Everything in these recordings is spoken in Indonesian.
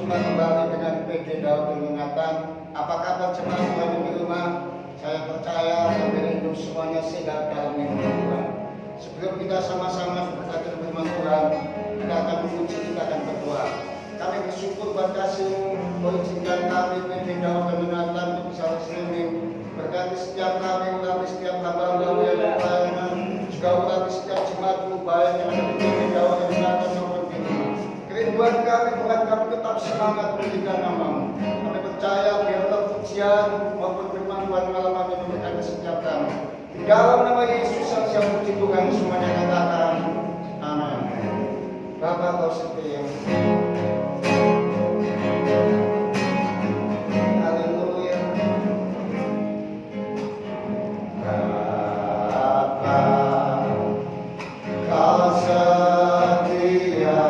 berjumpa kembali dengan PD Daud Ingatan. Apa kabar jemaat Tuhan di rumah? Saya percaya kami rindu semuanya sehat dalam lindungan Tuhan. Sebelum kita sama-sama berkata firman Tuhan, kita akan memuji, kita akan berdoa. Kami bersyukur buat kasih mengizinkan kami PD Daud Ingatan untuk bisa streaming. Berkati setiap kami, ulangi setiap hamba-hamba yang berpelayanan, juga ulangi setiap jemaat baik yang ada di PD Daud Ingatan maupun di rumah. Kerinduan kami bukan kami tetap semangat meninggikan nama-Mu. Kami percaya biarlah pujian maupun firman Tuhan malam ini memberkati setiap kami. Di dalam nama Yesus yang siap puji Tuhan semuanya katakan amin. Bapa kau setia. Haleluya. Bapa kau setia.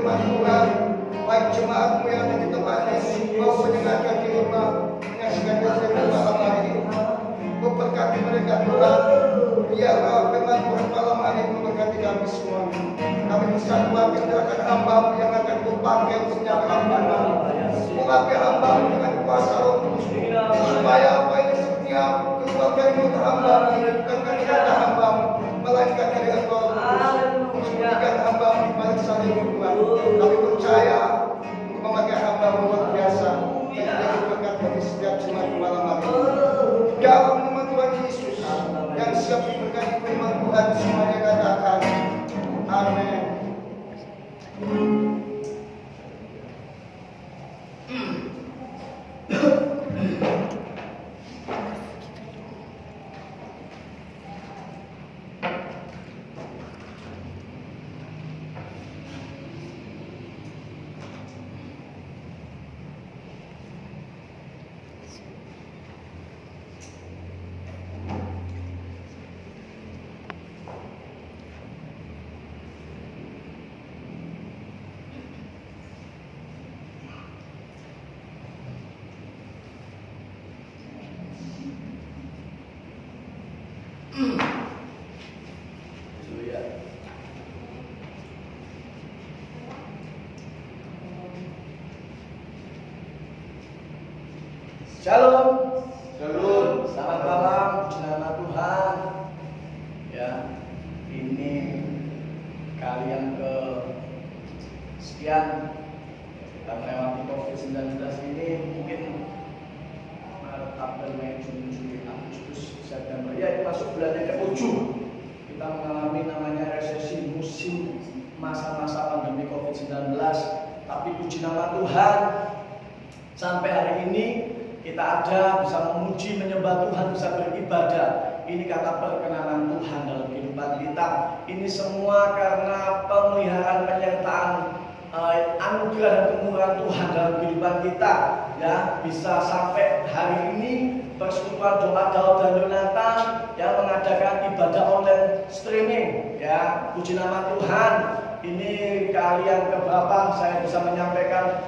firman Tuhan, baik jemaatmu yang ada di tempat ini maupun yang ada di rumah menyaksikan firman malam hari ini. Memberkati mereka Tuhan. Biarlah firman Tuhan malam hari ini memberkati kami semua. Kami bersatu hati mendengarkan hamba-Mu yang akan kupakai untuk menyampaikan firman. Mengapa hamba-Mu dengan kuasa Roh Kudus, supaya apa yang setiap keluar dari mulut hamba-Mu bukan dari kata hamba-Mu, melainkan dari Engkau Roh Kudus. Menjadikan hamba-Mu di balik salib Tuhan. Kami percaya untuk memakai hamba-Mu luar biasa dan menjadi berkat bagi setiap jemaat malam hari ini. Dalam nama Tuhan Yesus yang siap diberkati firman Tuhan, semuanya katakan amin. Shalom, shalom, selamat malam, puji nama Tuhan. Ya, ini kali yang ke sekian kita melewati COVID-19 ini. Mungkin Maret, April, Mei, Juni, Juli, Agustus, September. Ya, ini masuk bulan yang ke-7. Kita mengalami namanya resesi, musim masa-masa pandemi COVID-19. Tapi puji nama Tuhan, sampai hari ini kita ada, bisa memuji, menyembah Tuhan, bisa beribadah. Ini karena perkenanan Tuhan dalam kehidupan kita. Ini semua karena pemeliharaan, penyertaan, anugerah dan kemurahan Tuhan dalam kehidupan kita. Ya, bisa sampai hari ini persekutuan doa Daud dan Yonatan yang mengadakan ibadah online streaming. Ya, puji nama Tuhan. Ini kali yang keberapa saya bisa menyampaikan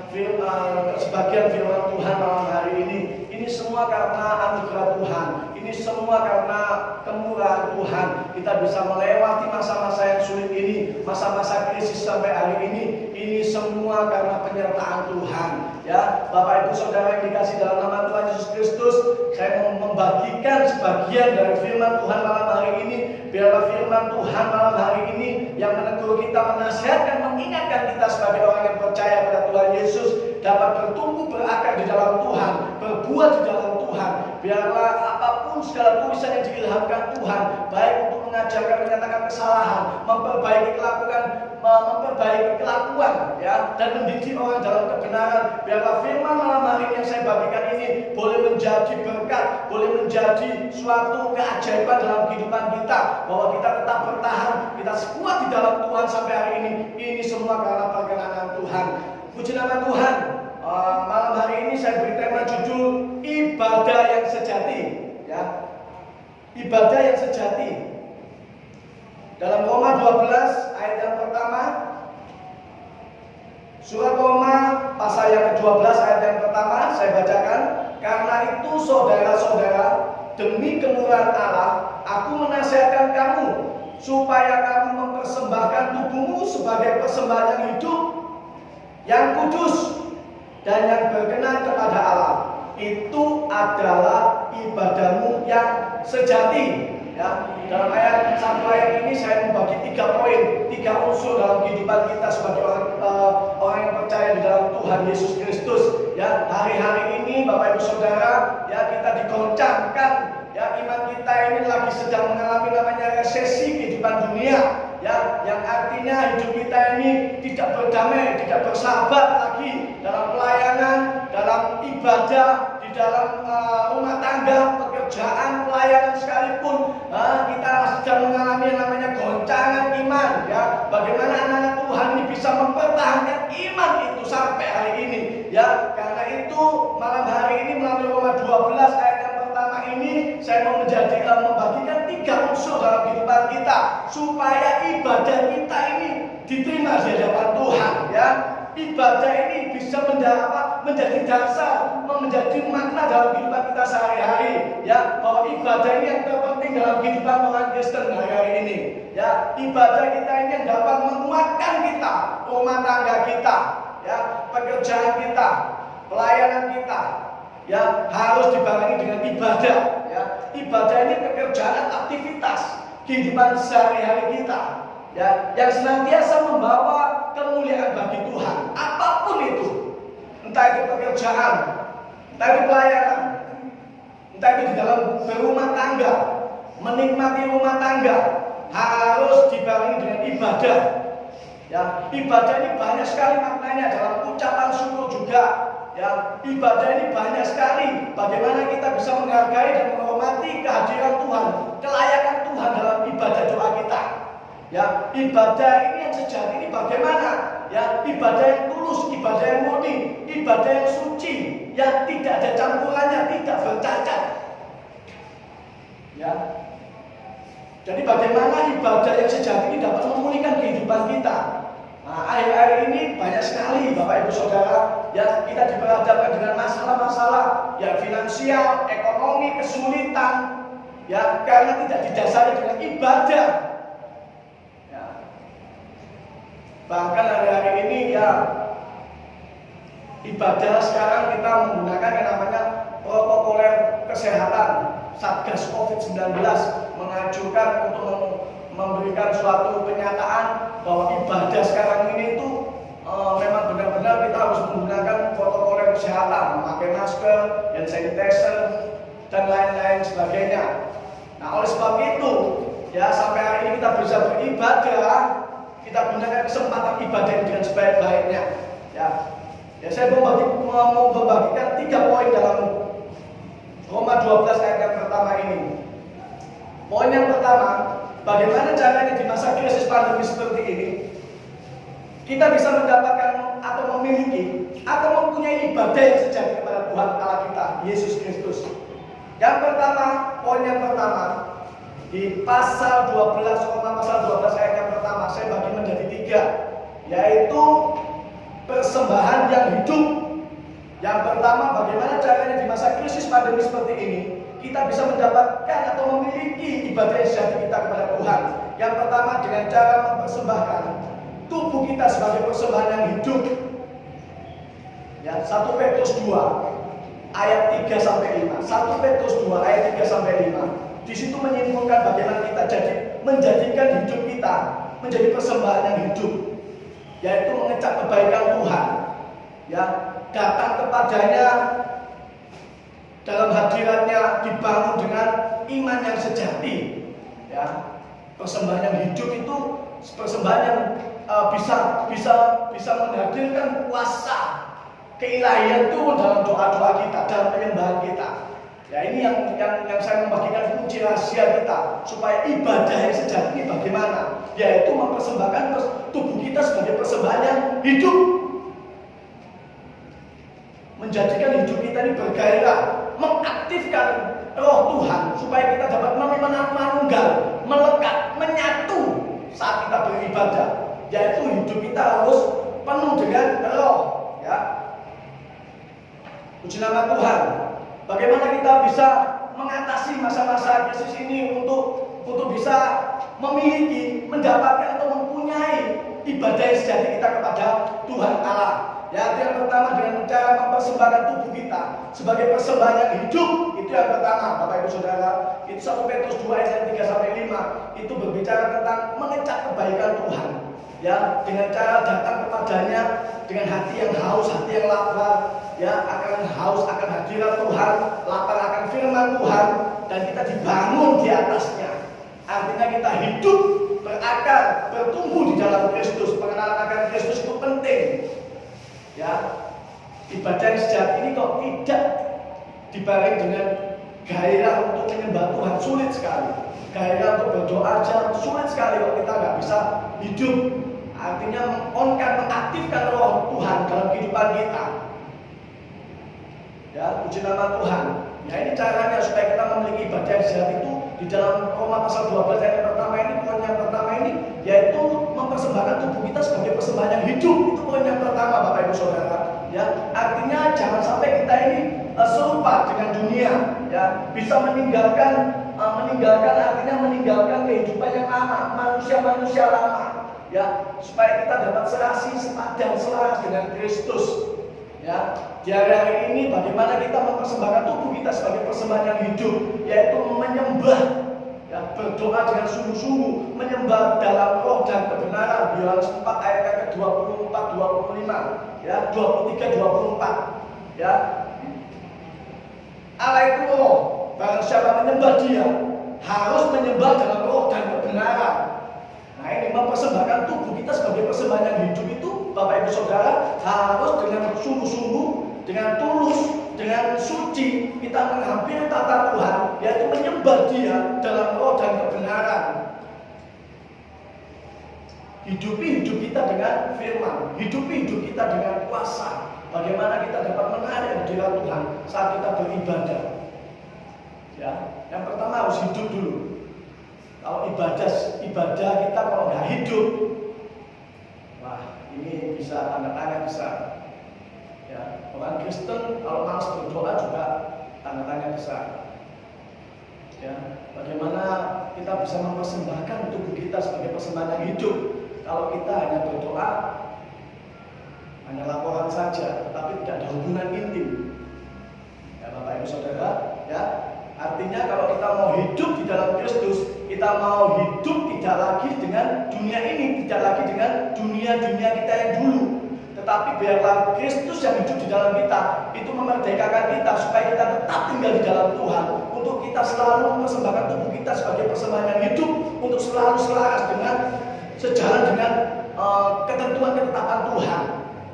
sebagian firman Tuhan malam hari ini. Ini semua karena anugerah Tuhan. Ini semua karena kemurahan Tuhan. Kita bisa melewati masa-masa yang sulit ini, masa-masa krisis sampai hari ini. Ini semua karena penyertaan Tuhan. Ya, Bapak Ibu Saudara yang dikasih dalam nama Tuhan Yesus Kristus, saya mau membagikan sebagian dari firman Tuhan malam hari ini. Biarlah firman Tuhan malam hari ini yang menegur kita, menasihatkan, mengingatkan kita sebagai orang yang percaya pada Tuhan Yesus dapat bertumbuh berakar di dalam Tuhan, berbuat di dalam Tuhan. Biarlah apapun segala tulisan yang diilhamkan Tuhan, baik untuk mengajarkan, menyatakan kesalahan, memperbaiki kelakuan, ya, dan mendidik orang dalam kebenaran. Biarlah firman malam hari ini yang saya bagikan ini boleh menjadi berkat, boleh menjadi suatu keajaiban dalam kehidupan kita, bahwa kita tetap bertahan, kita kuat di dalam Tuhan sampai hari ini. Ini semua karena perkenanan Tuhan. Puji nama Tuhan. Malam hari ini saya beri tema judul ibadah yang sejati. Ya, ibadah yang sejati. Dalam Roma 12 ayat yang pertama, surat Roma pasal yang ke-12 ayat yang pertama saya bacakan. Karena itu saudara-saudara, demi kemurahan Allah, aku menasihatkan kamu supaya kamu mempersembahkan tubuhmu sebagai persembahan yang hidup, yang kudus, dan yang berkenan kepada Allah. Itu adalah ibadahmu yang sejati. Ya, dalam satu ayat ini saya membagi 3 poin, 3 unsur dalam kehidupan kita sebagai orang yang percaya di dalam Tuhan Yesus Kristus. Ya, hari-hari ini Bapak Ibu Saudara, ya, kita digoncangkan. Ya, iman kita ini lagi sedang mengalami namanya resesi kehidupan dunia. Ya, yang artinya hidup kita ini tidak berdamai, tidak bersahabat lagi dalam pelayanan, dalam ibadah, di dalam rumah tangga, pekerjaan, pelayanan sekalipun. Kita sedang mengalami yang namanya goncangan iman. Ya, bagaimana anak-anak Tuhan ini bisa mempertahankan iman itu sampai hari ini? Ya, karena itu malam hari ini melalui Roma 12 ayat yang pertama ini saya mau membagikan 3 unsur dalam kehidupan kita supaya ibadah kita ini diterima di hadapan Tuhan. Ya, ibadah ini bisa menjadi dasar, menjadi makna dalam kehidupan kita sehari-hari. Ya, bahwa ibadah ini yang terpenting dalam kehidupan orang Kristen hari-hari ini. Ya, ibadah kita ini yang dapat menguatkan kita, rumah tangga kita, ya, pekerjaan kita, pelayanan kita. Ya, harus dibarengi dengan ibadah. Ya, ibadah ini pekerjaan, aktivitas kehidupan sehari-hari kita. Ya, yang senantiasa membawa kemuliaan bagi Tuhan, apapun itu, entah itu pekerjaan, entah itu pelayanan, entah itu di dalam berumah tangga, menikmati rumah tangga, harus dibarengi dengan ibadah. Ya, ibadah ini banyak sekali maknanya dalam ucapan syukur juga. Ya, ibadah ini banyak sekali. Bagaimana kita bisa menghargai dan menghormati kehadiran Tuhan, kelayakan Tuhan dalam ibadah doa kita. Ya, ibadah ini yang sejati ini bagaimana? Ya, ibadah yang tulus, ibadah yang murni, ibadah yang suci, yang tidak ada campurannya, tidak bercacat. Ya. Jadi bagaimana ibadah yang sejati ini dapat memulihkan kehidupan kita? Nah, akhir-akhir ini banyak sekali Bapak Ibu Saudara, ya, kita diperhadapkan dengan masalah-masalah, ya, finansial, ekonomi, kesulitan, ya, karena tidak didasari dengan ibadah. Bahkan hari-hari ini, ya, ibadah sekarang kita menggunakan yang namanya protokoler kesehatan. Satgas COVID-19 mengajukan untuk memberikan suatu pernyataan bahwa ibadah sekarang ini itu memang benar-benar kita harus menggunakan protokoler kesehatan, memakai masker, hand sanitizer, dan lain-lain sebagainya. Nah, oleh sebab itu, ya, sampai hari ini kita bisa beribadah, kita gunakan kesempatan ibadah dengan sebaik-baiknya. Ya, saya mau membagikan 3 poin dalam Roma 12 ayat yang pertama ini. Poin yang pertama, bagaimana caranya di masa krisis pandemi seperti ini kita bisa mendapatkan atau memiliki atau mempunyai ibadah yang sejati kepada Tuhan Allah kita, Yesus Kristus. Yang pertama, poin yang pertama, di pasal 12, Roma pasal 12 ayat yang pertama, saya bagi menjadi 3, yaitu persembahan yang hidup. Yang pertama, bagaimana caranya di masa krisis pandemi seperti ini kita bisa mendapatkan atau memiliki ibadah yang sejati kita kepada Tuhan. Yang pertama, dengan cara mempersembahkan tubuh kita sebagai persembahan yang hidup. Ya, 1 Petrus 2 ayat 3 sampai 5. 1 Petrus 2 ayat 3 sampai 5. Di situ menyimpulkan bagaimana kita menjadikan hidup kita menjadi persembahan yang hidup, yaitu mengecap kebaikan Tuhan. Ya, datang kepadanya dalam hadiratnya, dibangun dengan iman yang sejati. Ya, persembahan yang hidup itu persembahan yang bisa menghadirkan kuasa keilahian turun dalam doa-doa kita, dalam penyembahan kita. Ya, ini yang saya membagikan kunci rahasia kita supaya ibadah yang sejati ini bagaimana, yaitu mempersembahkan tubuh kita sebagai persembahan yang hidup, menjadikan hidup kita ini bergairah, mengaktifkan roh Tuhan supaya kita dapat menunggal, melekat, menyatu saat kita beribadah, yaitu hidup kita harus penuh dengan roh. Ya, puji nama Tuhan. Bagaimana kita bisa mengatasi masa-masa krisis ini untuk bisa memiliki, mendapatkan atau mempunyai ibadah yang sejati kita kepada Tuhan Allah. Ya, yang pertama dengan cara mempersembahkan tubuh kita sebagai persembahan yang hidup. Itu yang pertama, Bapak Ibu Saudara. Itu 1 Petrus 2 ayat 3 sampai 5. Itu berbicara tentang mengecap kebaikan Tuhan. Ya, dengan cara datang kepadanya dengan hati yang haus, hati yang lapar, ya, akan haus akan hadirat Tuhan, lapar akan firman Tuhan, dan kita dibangun di atasnya. Artinya kita hidup, berakar, bertumbuh di dalam Kristus. Pengenalan akan Kristus itu penting. Ya, ibadah yang sejati ini kok tidak dibarengi dengan gairah untuk menyembah Tuhan, sulit sekali. Gairah untuk berdoa aja sulit sekali kalau kita nggak bisa hidup. Artinya mengaktifkan roh Tuhan dalam kehidupan kita. Ya, puji nama Tuhan. Ya, ini caranya supaya kita memiliki ibadah yang sejati itu di dalam Roma pasal 12 ayat yang pertama ini, poin yang pertama ini, yaitu mempersembahkan tubuh kita sebagai persembahan yang hidup. Itu poin yang pertama, Bapak Ibu Saudara. Ya, artinya jangan sampai kita ini serupa dengan dunia. Ya, bisa meninggalkan artinya meninggalkan kehidupan yang lama, manusia lama. Ya, supaya kita dapat serasi, sepadan, selaras dengan Kristus. Ya, di hari ini bagaimana kita mempersembahkan tubuh kita sebagai persembahan yang hidup, yaitu menyembah, ya, berdoa dengan sungguh-sungguh, menyembah dalam roh dan kebenaran. Yohanes 4 ayat ke-24, 25, ya, 23, 24. Ya, Allah itu roh. Barang siapa menyembah Dia harus menyembah dalam roh dan kebenaran. Nah, ini mempersembahkan tubuh kita sebagai persembahan yang hidup itu, Bapak Ibu Saudara, harus dengan sungguh-sungguh, dengan tulus, dengan suci kita menghampiri tata Tuhan, yaitu menyembah Dia dalam roh dan kebenaran. Hidupi hidup kita dengan firman, hidupi hidup kita dengan kuasa. Bagaimana kita dapat menarik hadirat Tuhan saat kita beribadah. Ya, yang pertama harus hidup dulu. Kalau ibadah kita kalau nggak hidup, wah, ini bisa tanda tanya besar. Ya, orang Kristen kalau malas berdoa juga tanda tanya besar. Ya, bagaimana kita bisa mempersembahkan tubuh kita sebagai persembahan yang hidup kalau kita hanya berdoa, hanya laporan saja, tetapi tidak ada hubungan intim. Ya, Bapak Ibu Saudara, ya, artinya kalau kita mau hidup di dalam Kristus, kita mau hidup tidak lagi dengan dunia ini, tidak lagi dengan dunia kita yang dulu. Tetapi biarlah Kristus yang hidup di dalam kita, itu memerdekakan kita supaya kita tetap tinggal di dalam Tuhan. Untuk kita selalu mempersembahkan tubuh kita sebagai persembahan yang hidup, untuk selalu selaras dengan sejalan dengan ketentuan ketetapan Tuhan.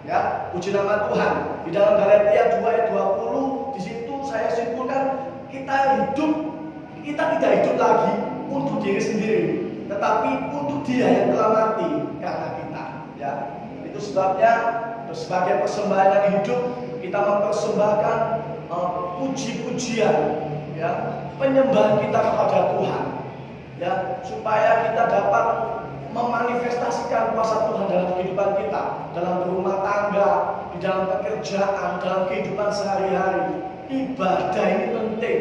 Ya, puji nama Tuhan. Di dalam Galatia 2 ayat 20, di situ saya simpulkan kita tidak hidup lagi untuk diri sendiri, tetapi untuk Dia yang telah mati karena kita. Ya, itu sebabnya sebagai persembahan yang hidup kita mempersembahkan puji-pujian, ya, penyembahan kita kepada Tuhan, ya, supaya kita dapat memanifestasikan kuasa Tuhan dalam kehidupan kita, dalam berumah tangga, di dalam pekerjaan, dalam kehidupan sehari-hari. Ibadah ini penting.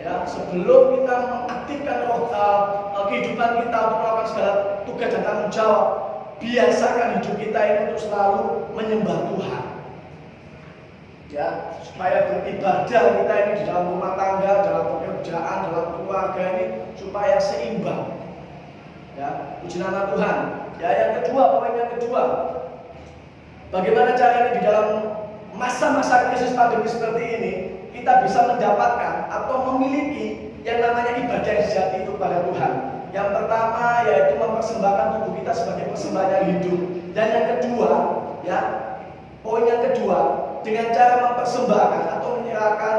Ya, sebelum kita mengaktifkan kehidupan kita untuk melakukan segala tugas dan tanggung jawab, biasakan hidup kita ini untuk selalu menyembah Tuhan. Ya, supaya beribadah kita ini di dalam rumah tangga, dalam pekerjaan, dalam keluarga ini supaya seimbang. Ya, puji nama Tuhan. Ya, yang kedua, poin yang kedua, bagaimana caranya di dalam masa-masa krisis pandemi seperti ini kita bisa mendapatkan atau memiliki yang namanya ibadah yang sejati itu kepada Tuhan. Yang pertama yaitu mempersembahkan tubuh kita sebagai persembahan yang hidup. Dan yang kedua, ya, poin yang kedua, dengan cara mempersembahkan atau menyerahkan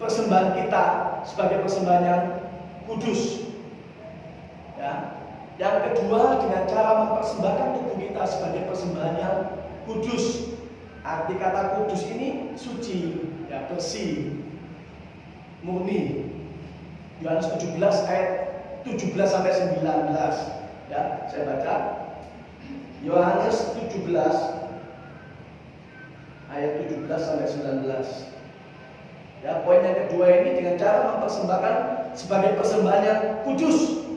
persembahan kita sebagai persembahan yang kudus. Ya. Yang kedua, dengan cara mempersembahkan tubuh kita sebagai persembahan yang kudus. Arti kata kudus ini suci, ya, bersih, murni. Yohanes 17 ayat 17 sampai 19. Ya, saya baca. Yohanes 17 ayat 17 sampai 19. Ya, poin yang kedua ini dengan cara mempersembahkan sebagai persembahan yang kudus.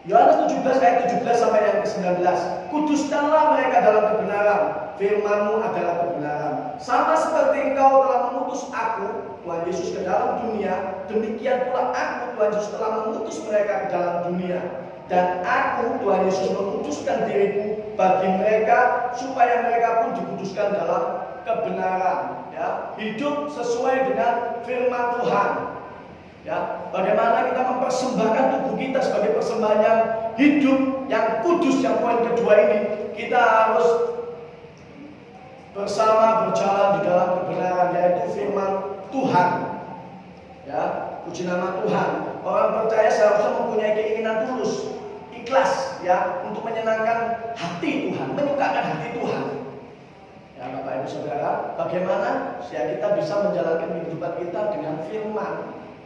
Yohanes 17 ayat 17 sampai yang ke-19. Kuduskanlah mereka dalam kebenaran, firman-Mu adalah kebenaran. Sama seperti Engkau telah mengutus aku, Tuhan Yesus, ke dalam dunia, demikian pula aku, Tuhan Yesus, telah mengutus mereka ke dalam dunia. Dan aku, Tuhan Yesus, mengutuskan diriku bagi mereka, supaya mereka pun dikuduskan dalam kebenaran. Ya, hidup sesuai dengan firman Tuhan. Ya, bagaimana kita mempersembahkan tubuh kita sebagai persembahan yang hidup, yang kudus, yang poin kedua ini, kita harus bersama berjalan di dalam kebenaran, yaitu firman Tuhan. Ya, puji nama Tuhan. Orang percaya seharusnya mempunyai keinginan tulus, ikhlas, ya, untuk menyenangkan hati Tuhan, menyukakan hati Tuhan. Ya, Bapak Ibu Saudara, bagaimana ya kita bisa menjalankan kehidupan kita dengan firman,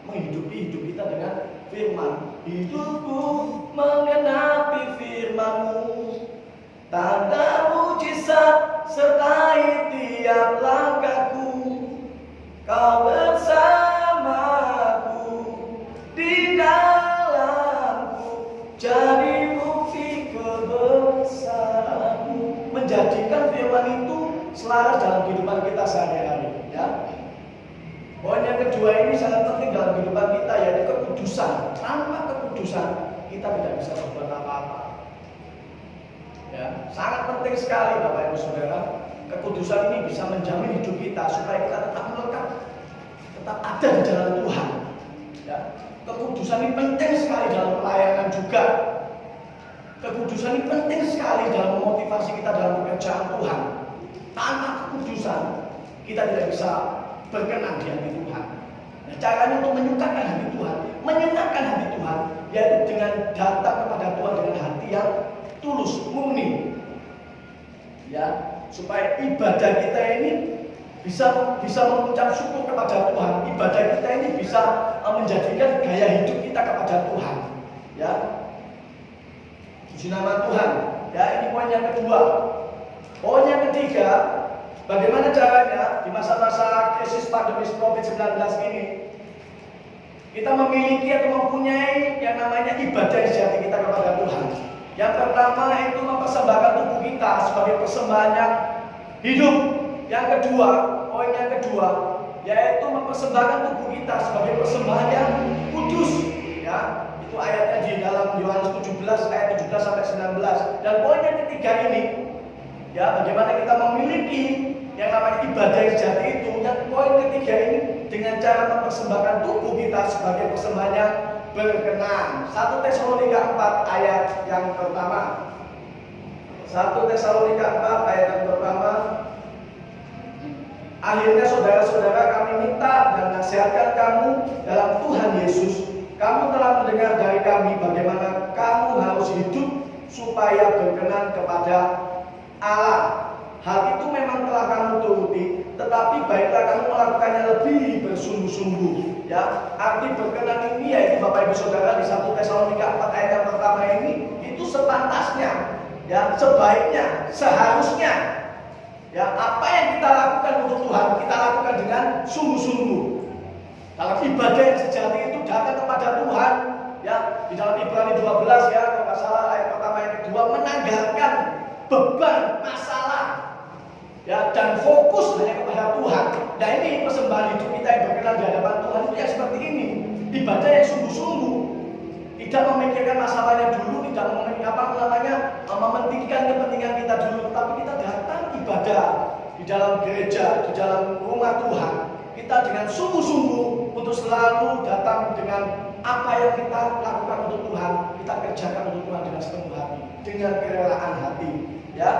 menghidupi hidup kita dengan firman. Hidupku menggenapi firman-Mu, tanda mujizat sertai tiap langkahku. Kau bersamaku di dalamku, jadi bukti kebesaran-Mu. Menjadikan firman itu selaras dalam kehidupan kita sehari-hari, ya. Poin yang kedua ini sangat penting dalam kehidupan kita, yaitu kekudusan. Tanpa kekudusan kita tidak bisa berbuat apa-apa. Ya, sangat penting sekali Bapak Ibu Saudara. Kekudusan ini bisa menjamin hidup kita supaya kita tetap melekat, tetap ada di jalan Tuhan. Ya, kekudusan ini penting sekali dalam pelayanan juga. Kekudusan ini penting sekali dalam memotivasi kita dalam pekerjaan Tuhan. Tanpa kekudusan kita tidak bisa berkenan di hati Tuhan. Nah, caranya untuk menyukakan hati Tuhan, menyenangkan hati Tuhan, yaitu dengan datang kepada Tuhan dengan hati yang tulus, murni. Ya, supaya ibadah kita ini bisa mengucap syukur kepada Tuhan. Ibadah kita ini bisa menjadikan gaya hidup kita kepada Tuhan. Ya, puji nama Tuhan. Ya, ini poin yang kedua. Poin yang ketiga, bagaimana caranya di masa-masa krisis pandemi COVID-19 ini kita memiliki atau mempunyai yang namanya ibadah sejati kita kepada Tuhan. Yang pertama itu mempersembahkan tubuh kita sebagai persembahan yang hidup. Yang kedua, poin yang kedua, yaitu mempersembahkan tubuh kita sebagai persembahan yang kudus. Ya, itu ayatnya di dalam Yohanes 17 ayat 17 sampai 19. Dan poin yang ketiga ini, ya, bagaimana kita memiliki yang namanya ibadah yang sejati itu. Yang poin ketiga ini dengan cara mempersembahkan tubuh kita sebagai persembahan yang berkenan. 1 Tesalonika 4 ayat yang pertama. 1 Tesalonika 4 ayat yang pertama. Akhirnya saudara-saudara, kami minta dan nasihatkan kamu dalam Tuhan Yesus. Kamu telah mendengar dari kami bagaimana kamu harus hidup supaya berkenan kepada Allah. Hal itu memang telah kamu turuti, tetapi baiklah kamu melakukannya lebih bersungguh-sungguh. Ya, arti berkenan ini yaitu Bapak Ibu Saudara di 1 Tesalonika 4 ayat yang pertama ini itu sepantasnya, ya, sebaiknya, seharusnya. Ya, apa yang kita lakukan untuk Tuhan, kita lakukan dengan sungguh-sungguh. Dalam ibadah yang sejati itu datang kepada Tuhan, ya, di dalam Ibrani 12 ya, kalau nggak salah ayat pertama yang kedua, menanggalkan beban masalah, ya, dan fokus hanya kepada Tuhan. Nah, ini persembahan hidup kita yang berkenan di hadapan Tuhan itu yang seperti ini. Ibadah yang sungguh-sungguh, tidak memikirkan masalahnya dulu, tidak mementingkan kepentingan kita dulu, tapi kita datang ibadah di dalam gereja, di dalam rumah Tuhan. Kita dengan sungguh-sungguh untuk selalu datang dengan apa yang kita lakukan untuk Tuhan, kita kerjakan untuk Tuhan dengan sepenuh hati, dengan kerelaan hati. Ya,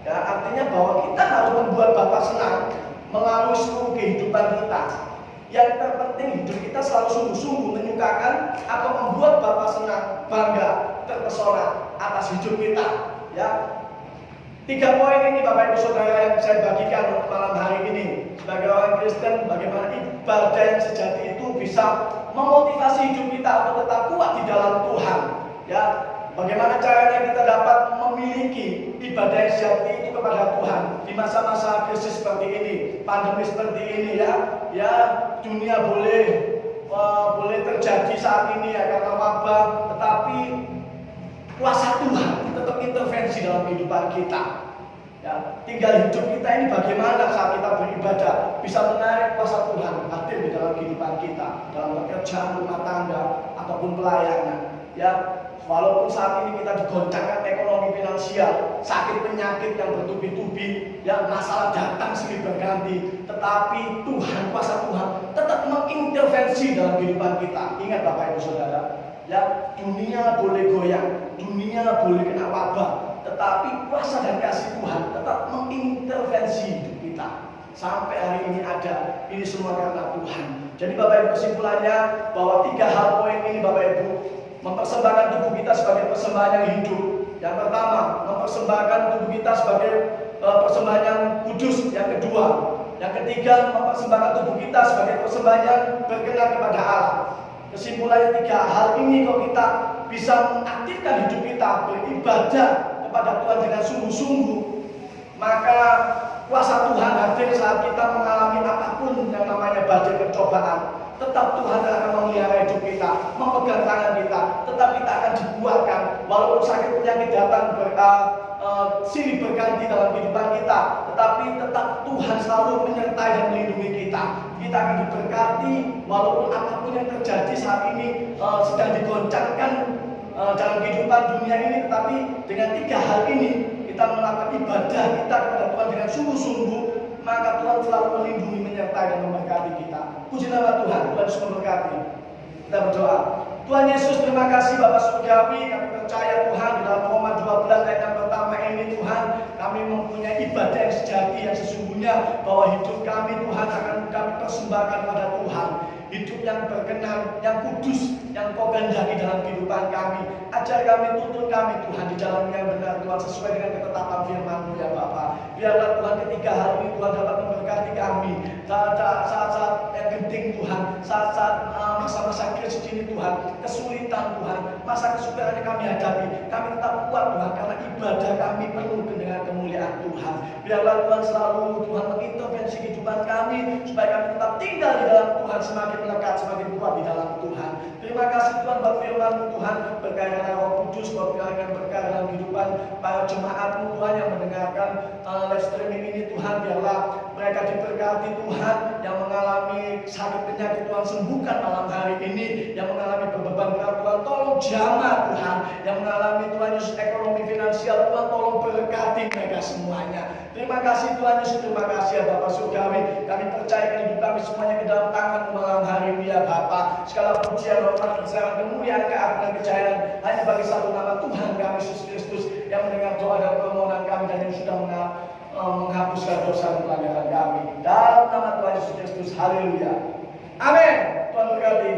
artinya bahwa kita harus membuat Bapa senang melalui seluruh kehidupan kita. Yang terpenting hidup kita selalu sungguh-sungguh menyukakan atau membuat Bapa senang, bangga, terpesona atas hidup kita. Ya, 3 poin ini Bapak Ibu Saudara yang saya bagikan untuk malam hari ini. Sebagai orang Kristen, bagaimana ibadah yang sejati itu bisa memotivasi hidup kita untuk tetap kuat di dalam Tuhan. Ya, bagaimana caranya kita dapat memiliki ibadah yang sejati itu kepada Tuhan di masa-masa krisis seperti ini, pandemi seperti ini, ya, dunia boleh terjadi saat ini ya karena wabah, tetapi kuasa Tuhan tetap intervensi dalam kehidupan kita. Ya, tinggal hidup kita ini bagaimana saat kita beribadah bisa menarik kuasa Tuhan hadir di dalam kehidupan kita, dalam pekerjaan rumah tangga ataupun pelayanan. Ya, walaupun saat ini kita digoncangkan ekonomi finansial, sakit penyakit yang bertubi-tubi, ya, masalah datang silih berganti, tetapi Tuhan, kuasa Tuhan tetap mengintervensi dalam kehidupan kita. Ingat Bapak Ibu Saudara, ya, dunia boleh goyang, dunia boleh kena wabah, tetapi kuasa dan kasih Tuhan tetap mengintervensi hidup kita. Sampai hari ini ada, ini semua karena Tuhan. Jadi Bapak Ibu, kesimpulannya bahwa 3 hal poin ini Bapak Ibu, mempersembahkan tubuh kita sebagai persembahan yang hidup. Yang pertama, mempersembahkan tubuh kita sebagai persembahan yang kudus. Yang kedua, yang ketiga, mempersembahkan tubuh kita sebagai persembahan yang berkenan kepada Allah. Kesimpulannya 3 hal ini kalau kita bisa mengaktifkan hidup kita beribadah kepada Tuhan dengan sungguh-sungguh, maka kuasa Tuhan hadir saat kita mengalami apapun yang namanya badai pencobaan. Tetap Tuhan akan memelihara hidup kita, memegang tangan kita, tetap kita akan dikuatkan. Walaupun sakit penyakit datang silih berganti dalam kehidupan kita, tetapi tetap Tuhan selalu menyertai dan melindungi kita. Kita akan diberkati walaupun apapun yang terjadi saat ini sedang digoncangkan dalam kehidupan dunia ini, tetapi dengan 3 hal ini kita melakukan ibadah kita kepada Tuhan dengan sungguh-sungguh, maka Tuhan selalu melindungi, menyertai dan memberkati kita. Puji nama Tuhan, Tuhan Yesus memberkati. Kita berdoa. Tuhan Yesus, terima kasih Bapa Surgawi, kami percaya Tuhan di dalam Roma 12 ayat yang pertama ini Tuhan, kami mempunyai ibadah yang sejati, yang sesungguhnya bahwa hidup kami Tuhan akan kami persembahkan pada Tuhan. Hidup yang berkenan, yang kudus, yang Kau kehendaki dalam kehidupan kami. Ajar kami, tuntun kami Tuhan di jalan yang benar Tuhan, sesuai dengan ketetapan firman-Mu ya Bapa. Biarlah Tuhan ketiga hal ini Tuhan dapat memberkati kami saat-saat yang genting Tuhan, saat-saat masa-masa krisis ini Tuhan, kesulitan Tuhan, masa kesulitan yang kami hadapi, kami tetap kuat Tuhan, karena ibadah kami penuh dengan kemuliaan Tuhan. Biarlah Tuhan selalu Tuhan mengintervensi kehidupan kami, supaya kami tetap tinggal di dalam Tuhan, semakin melekat, semakin kuat di dalam Tuhan. Terima kasih Tuhan buat firman-Mu Tuhan, berkah dengan Roh Kudus, berkah dalam kehidupan para jemaat-Mu Tuhan yang mendengarkan live streaming ini Tuhan. Biarlah mereka diberkati Tuhan, yang mengalami sakit penyakit Tuhan sembuhkan malam hari ini, yang mengalami beban berat Tuhan tolong jamah Tuhan, yang mengalami Tuhan Yesus ekonomi finansial Tuhan tolong berkati mereka semuanya. Terima kasih Tuhan Yesus, terima kasih ya Bapa Surgawi, kami percayakan hidup kami semuanya ke dalam tangan malam hari ini ya Bapa. Segala pujian, hormat, kebesaran, kemuliaan, keagungan, kejayaan hanya bagi satu nama Tuhan kami Yesus Kristus, yang mendengar doa dan permohonan kami dan yang sudah menghapuskan dosa dan pelanggaran kami. Dalam nama Tuhan Yesus Kristus, haleluya. Amin. Tuhan berkati.